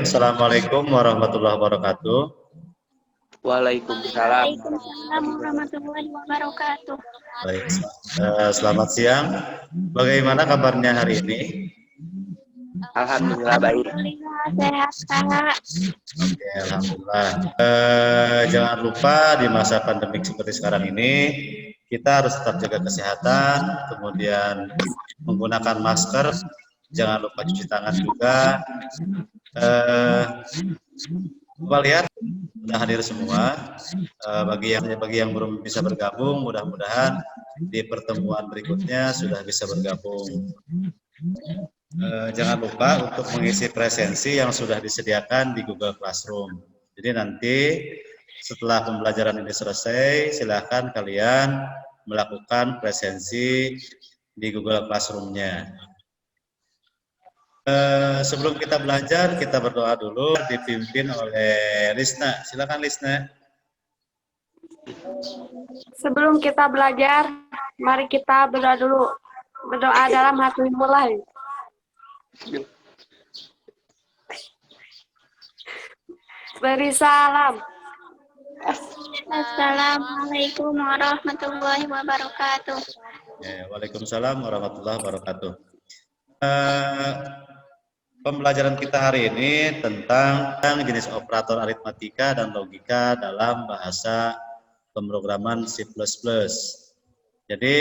Assalamualaikum warahmatullahi wabarakatuh. Waalaikumsalam. Waalaikumsalam warahmatullahi wabarakatuh. Baik, selamat siang. Bagaimana kabarnya hari ini? Alhamdulillah baik. Alhamdulillah sehat, Kak. Oke, alhamdulillah. Jangan lupa di masa pandemik seperti sekarang ini, kita harus tetap jaga kesehatan, kemudian menggunakan masker, jangan lupa cuci tangan juga. Coba lihat, sudah hadir semua. Bagi yang belum bisa bergabung, mudah-mudahan di pertemuan berikutnya sudah bisa bergabung. Jangan lupa untuk mengisi presensi yang sudah disediakan di Google Classroom. Jadi nanti setelah pembelajaran ini selesai, silakan kalian melakukan presensi di Google Classroom-nya. Sebelum kita belajar, kita berdoa dulu, dipimpin oleh Lisna. Silakan Lisna. Sebelum kita belajar, mari kita berdoa dulu. Berdoa dalam hati mulai. Beri salam. Assalamualaikum warahmatullahi wabarakatuh. Waalaikumsalam warahmatullahi wabarakatuh. Pembelajaran kita hari ini tentang jenis operator aritmatika dan logika dalam bahasa pemrograman C++. Jadi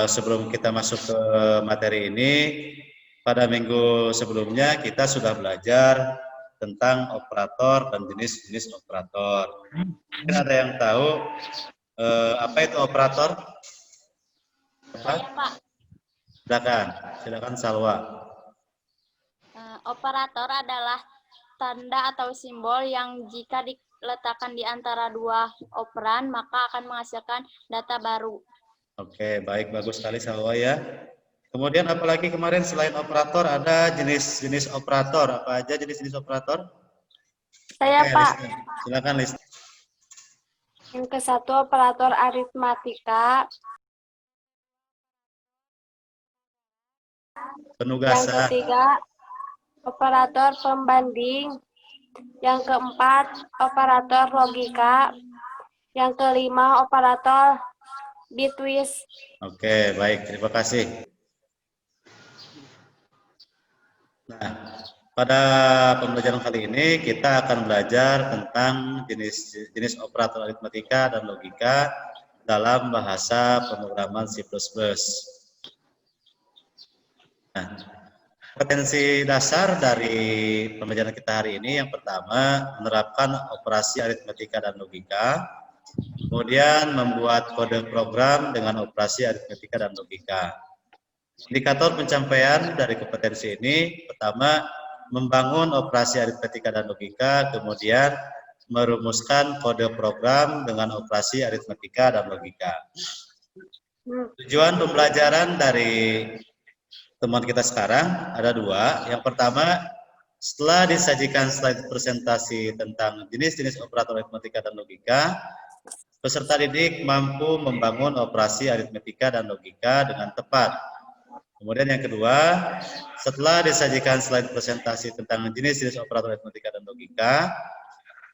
sebelum kita masuk ke materi ini, pada minggu sebelumnya kita sudah belajar tentang operator dan jenis-jenis operator. Mungkin ada yang tahu apa itu operator? Apa? Silakan Salwa. Operator adalah tanda atau simbol yang jika diletakkan di antara dua operan maka akan menghasilkan data baru. Oke, baik, bagus sekali Salwa ya. Kemudian apalagi kemarin selain operator ada jenis-jenis operator. Apa aja jenis-jenis operator? Saya Pak. Silakan Lis. Yang ke satu operator aritmatika. Penugasan. Yang ketiga operator pembanding. Yang keempat operator logika. Yang kelima operator bitwise. Oke, baik, terima kasih. Nah, pada pembelajaran kali ini kita akan belajar tentang jenis operator aritmatika dan logika dalam bahasa pemrograman C++. Nah, potensi dasar dari pembelajaran kita hari ini yang pertama menerapkan operasi aritmatika dan logika, kemudian membuat kode program dengan operasi aritmatika dan logika. Indikator pencapaian dari kompetensi ini pertama membangun operasi aritmatika dan logika, kemudian merumuskan kode program dengan operasi aritmatika dan logika. Tujuan pembelajaran dari teman kita sekarang ada dua. Yang pertama, setelah disajikan slide presentasi tentang jenis-jenis operator aritmatika dan logika, peserta didik mampu membangun operasi aritmatika dan logika dengan tepat. Kemudian yang kedua, setelah disajikan slide presentasi tentang jenis-jenis operator aritmatika dan logika,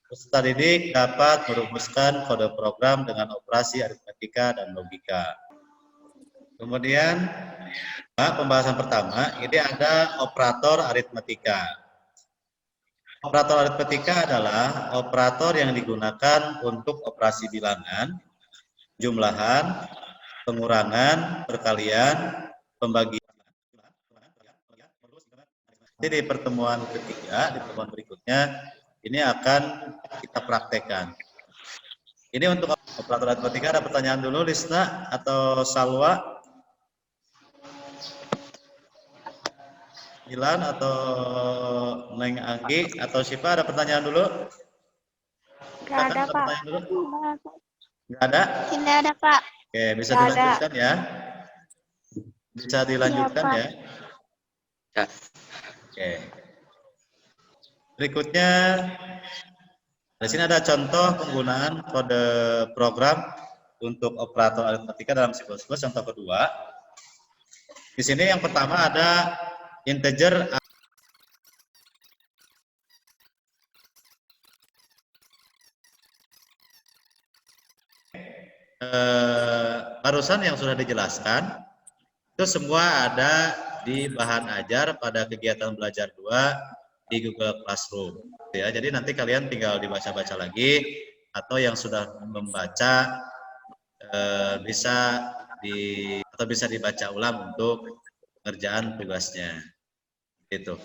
peserta didik dapat merumuskan kode program dengan operasi aritmatika dan logika. Kemudian, pembahasan pertama, ini ada operator aritmatika. Operator aritmatika adalah operator yang digunakan untuk operasi bilangan, jumlahan, pengurangan, perkalian, pembagian. Jadi di pertemuan ketiga, di pertemuan berikutnya, ini akan kita praktekkan. Ini untuk operator aritmatika, ada pertanyaan dulu, Lisna atau Salwa? Ilan atau Neng Anggi atau Siva, ada pertanyaan dulu? Nggak ada, Pak. Nggak ada? Tidak ada, Pak. Oke, bisa dilanjutkan ya? Bisa dilanjutkan ya? Oke. Berikutnya, di sini ada contoh penggunaan kode program untuk operator aritmatika dalam C++. Contoh kedua, di sini yang pertama ada integer barusan yang sudah dijelaskan itu semua ada di bahan ajar pada kegiatan belajar 2 di Google Classroom. Ya, jadi nanti kalian tinggal dibaca-baca lagi atau yang sudah membaca bisa dibaca ulang untuk pengerjaan tugasnya. Gitu.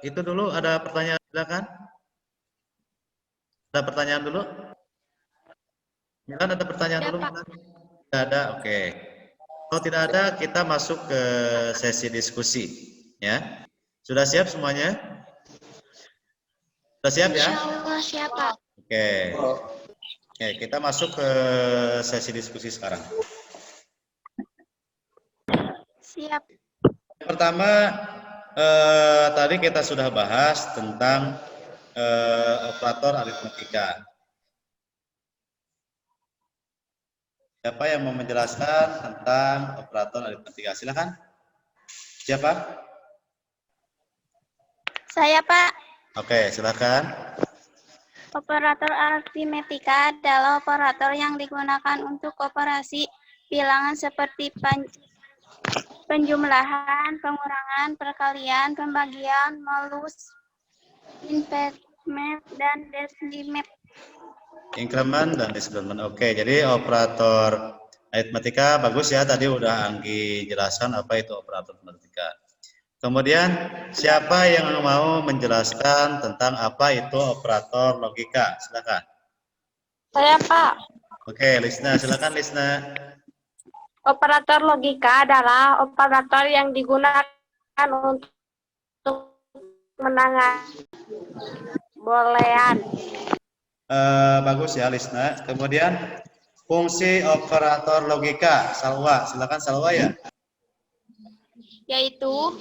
Itu dulu ada pertanyaan, silakan. Ada pertanyaan dulu? Milan ada pertanyaan dulu? Milan? Tidak ada, oke. Kalau tidak ada, kita masuk ke sesi diskusi, ya. Sudah siap semuanya? Sudah siap ya? Insyaallah siap, Pak. Oke. Oke, kita masuk ke sesi diskusi sekarang. Siap. Pertama, tadi kita sudah bahas tentang operator aritmetika. Siapa yang mau menjelaskan tentang operator aritmetika? Silakan. Siapa? Saya, Pak. Oke, silakan. Operator aritmetika adalah operator yang digunakan untuk operasi bilangan seperti penjumlahan, pengurangan, perkalian, pembagian, modulus, increment, dan decimate. Increment dan discrement. Oke, jadi operator aritmetika bagus ya. Tadi udah Anggi jelaskan apa itu operator aritmetika. Kemudian siapa yang mau menjelaskan tentang apa itu operator logika? Silakan. Saya, Pak. Oke, Lisna, silakan Lisna. Operator logika adalah operator yang digunakan untuk menangani boolean. Bagus ya Lisna. Kemudian fungsi operator logika, Salwa, silakan Salwa ya. Yaitu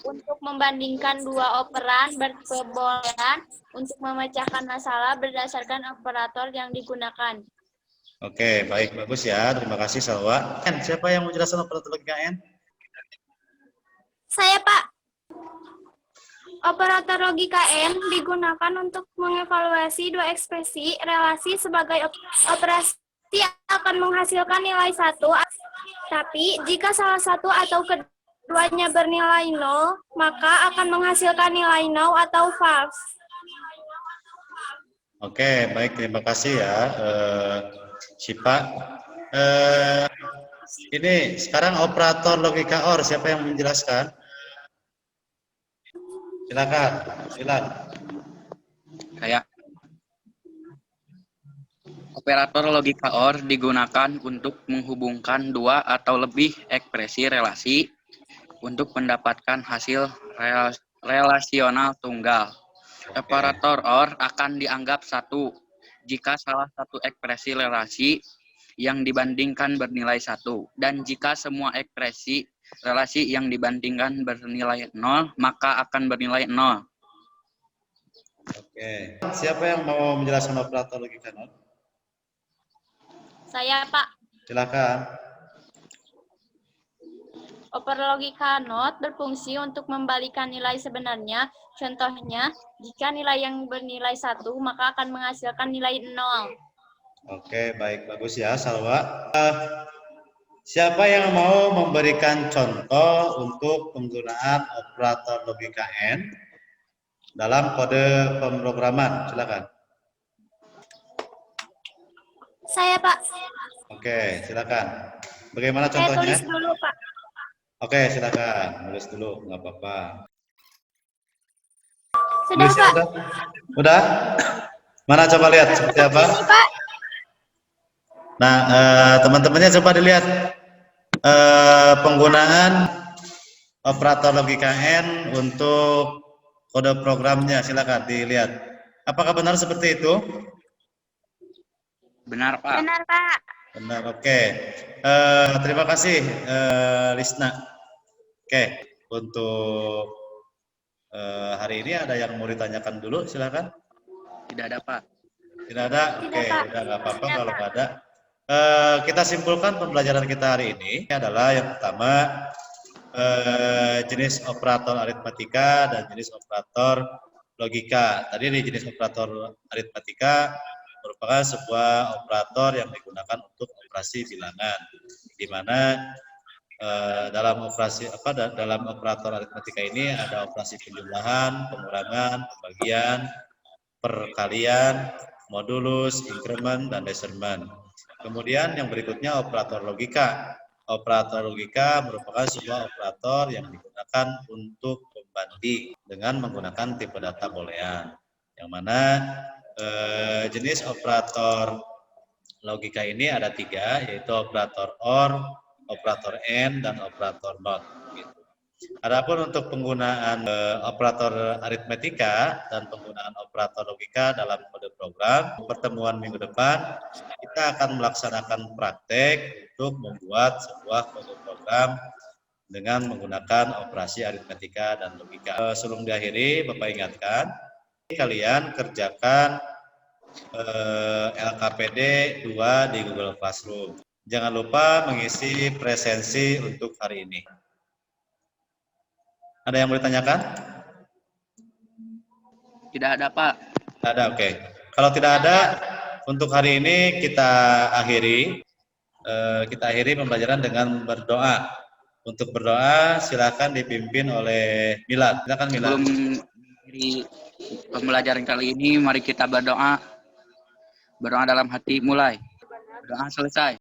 untuk membandingkan dua operan berboolean untuk memecahkan masalah berdasarkan operator yang digunakan. Oke, baik, bagus ya. Terima kasih Salwa. Siapa yang mau jelaskan operator logika N? Saya, Pak. Operator logika N digunakan untuk mengevaluasi dua ekspresi relasi sebagai operasi akan menghasilkan nilai 1, tapi jika salah satu atau keduanya bernilai 0, maka akan menghasilkan nilai 0 atau false. Oke, baik, terima kasih ya Syifa. Ini sekarang operator logika OR, siapa yang menjelaskan? Silakan, Kayak operator logika OR digunakan untuk menghubungkan dua atau lebih ekspresi relasi untuk mendapatkan hasil relasional tunggal. Operator OR akan dianggap satu jika salah satu ekspresi relasi yang dibandingkan bernilai 1, dan jika semua ekspresi relasi yang dibandingkan bernilai 0, maka akan bernilai 0. Oke, siapa yang mau menjelaskan operator logika NOT? Saya, Pak. Silakan. Operator logika NOT berfungsi untuk membalikan nilai sebenarnya. Contohnya, jika nilai yang bernilai 1, maka akan menghasilkan nilai 0. Oke, baik, bagus ya, Salwa. Siapa yang mau memberikan contoh untuk penggunaan operator logika N dalam kode pemrograman? Silakan. Saya, Pak. Oke, silakan. Bagaimana Saya contohnya? tulis dulu, Pak. Oke, silakan. Tulis dulu, nggak apa-apa. Sudah, Tulisnya Pak. Udah? Mana coba lihat seperti apa? Pak. Nah, teman-temannya coba dilihat penggunaan operator logika N untuk kode programnya. Silakan dilihat. Apakah benar seperti itu? Benar, Pak. Benar, Pak. Benar, oke. Terima kasih, Lisna. Oke, untuk hari ini ada yang mau ditanyakan dulu, silakan. Tidak ada, Pak. Tidak ada? Oke, Pak. udah nggak apa-apa kalau nggak ada. Kita simpulkan pembelajaran kita hari ini adalah yang pertama jenis operator aritmetika dan jenis operator logika. Tadi di jenis operator aritmetika merupakan sebuah operator yang digunakan untuk operasi bilangan, di mana dalam operator aritmetika ini ada operasi penjumlahan, pengurangan, pembagian, perkalian, modulus, increment, dan measurement. Kemudian yang berikutnya operator logika. Operator logika merupakan sebuah operator yang digunakan untuk membanding dengan menggunakan tipe data boolean. Yang mana jenis operator logika ini ada 3, yaitu operator OR, operator AND, dan operator NOT. Gitu. Adapun untuk penggunaan operator aritmetika dan penggunaan operator logika dalam kode program, pertemuan minggu depan kita akan melaksanakan praktek untuk membuat sebuah kode program dengan menggunakan operasi aritmetika dan logika. Sebelum diakhiri, Bapak ingatkan, kalian kerjakan LKPD 2 di Google Classroom. Jangan lupa mengisi presensi untuk hari ini. Ada yang mau ditanyakan? Tidak ada, Pak. Tidak ada, oke. Kalau tidak ada, untuk hari ini kita akhiri. Pembelajaran dengan berdoa. Untuk berdoa, silakan dipimpin oleh Milad. Silakan Milad. Sebelum mengakhiri pembelajaran kali ini, mari kita berdoa. Berdoa dalam hati mulai. Berdoa selesai.